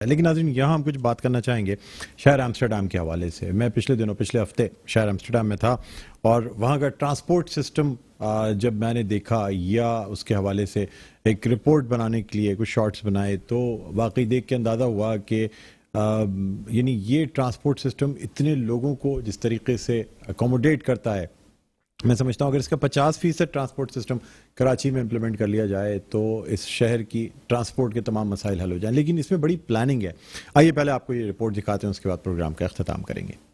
لیکن ناظرین یہاں ہم کچھ بات کرنا چاہیں گے شہر ایمسٹرڈیم کے حوالے سے. میں پچھلے ہفتے شہر ایمسٹرڈیم میں تھا اور وہاں کا ٹرانسپورٹ سسٹم جب میں نے دیکھا یا اس کے حوالے سے ایک رپورٹ بنانے کے لیے کچھ شارٹس بنائے تو واقعی دیکھ کے اندازہ ہوا کہ یعنی یہ ٹرانسپورٹ سسٹم اتنے لوگوں کو جس طریقے سے اکوموڈیٹ کرتا ہے. میں سمجھتا ہوں اگر اس کا 50% ٹرانسپورٹ سسٹم کراچی میں امپلیمنٹ کر لیا جائے تو اس شہر کی ٹرانسپورٹ کے تمام مسائل حل ہو جائیں. لیکن اس میں بڑی پلاننگ ہے. آئیے پہلے آپ کو یہ رپورٹ دکھاتے ہیں, اس کے بعد پروگرام کا اختتام کریں گے.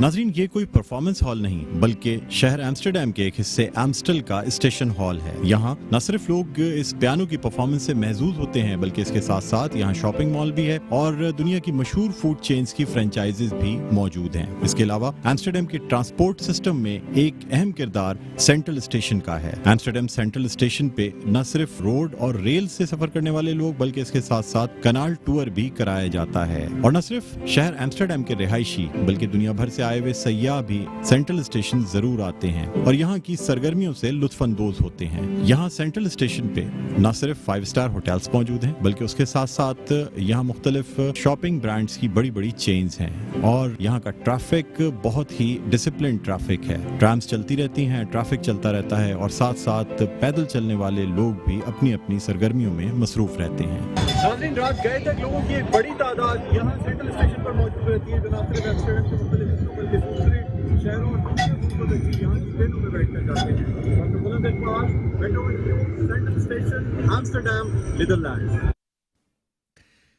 ناظرین یہ کوئی پرفارمنس ہال نہیں بلکہ شہر ایمسٹرڈیم کے ایک حصے ایمسٹل کا اسٹیشن ہال ہے. یہاں نہ صرف لوگ اس پیانو کی پرفارمنس سے محظوظ ہوتے ہیں بلکہ اس کے ساتھ ساتھ یہاں شاپنگ مال بھی ہے اور دنیا کی مشہور فوڈ چینز کی فرینچائزز بھی موجود ہیں. اس کے علاوہ ایمسٹرڈیم کے ٹرانسپورٹ سسٹم میں ایک اہم کردار سینٹرل اسٹیشن کا ہے. ایمسٹرڈیم سینٹرل اسٹیشن پہ نہ صرف روڈ اور ریل سے سفر کرنے والے لوگ بلکہ اس کے ساتھ ساتھ کنال ٹور بھی کرایا جاتا ہے. اور نہ صرف شہر ایمسٹرڈیم کے رہائشی بلکہ دنیا بھر سے آئے ہوئے سیاح بھی سینٹرل اسٹیشن ضرور آتے ہیں اور یہاں کی سرگرمیوں سے لطف اندوز ہوتے ہیں. یہاں سینٹرل اسٹیشن پہ نہ صرف 5 اسٹار ہوٹلز موجود ہیں بلکہ اس کے ساتھ ساتھ یہاں مختلف شاپنگ برانڈز کی بڑی بڑی چینز ہیں اور یہاں کا ٹریفک بہت ہی ڈسپلن ٹریفک ہے. ٹرامز چلتی رہتی ہیں, ٹریفک چلتا رہتا ہے اور ساتھ ساتھ پیدل چلنے والے لوگ بھی اپنی اپنی سرگرمیوں میں مصروف رہتے ہیں. ناظرین رات گئے تک لوگوں کی ایک بڑی تعداد یہاں سینٹرل اسٹیشن پر موجود رہتی ہے. نہ صرف ایمسٹرڈیم کے مختلف حصوں بلکہ دوسرے شہروں اور دوسرے ملکوں تک بھی یہاں کی ٹرینوں میں بیٹھ کر جاتے ہیں. Buland Iqbal central station Amsterdam Netherlands.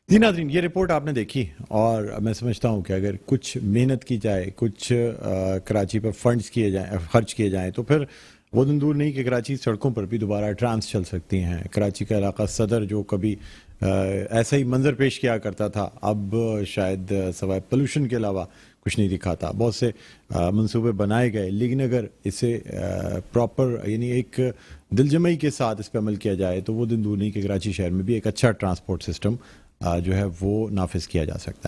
جی ناظرین یہ رپورٹ آپ نے دیکھی اور میں سمجھتا ہوں کہ اگر کچھ محنت کی جائے, کچھ کراچی پر فنڈز خرچ کیے جائیں تو پھر وہ دن دور نہیں کہ کراچی سڑکوں پر بھی دوبارہ ٹرامز چل سکتی ہیں. کراچی کا علاقہ صدر جو کبھی ایسا ہی منظر پیش کیا کرتا تھا اب شاید سوائے پولوشن کے علاوہ کچھ نہیں دکھاتا. بہت سے منصوبے بنائے گئے لیکن اگر اسے پراپر یعنی ایک دل جمعی کے ساتھ اس پہ عمل کیا جائے تو وہ دن دور نہیں کہ کراچی شہر میں بھی ایک اچھا ٹرانسپورٹ سسٹم جو ہے وہ نافذ کیا جا سکتا ہے.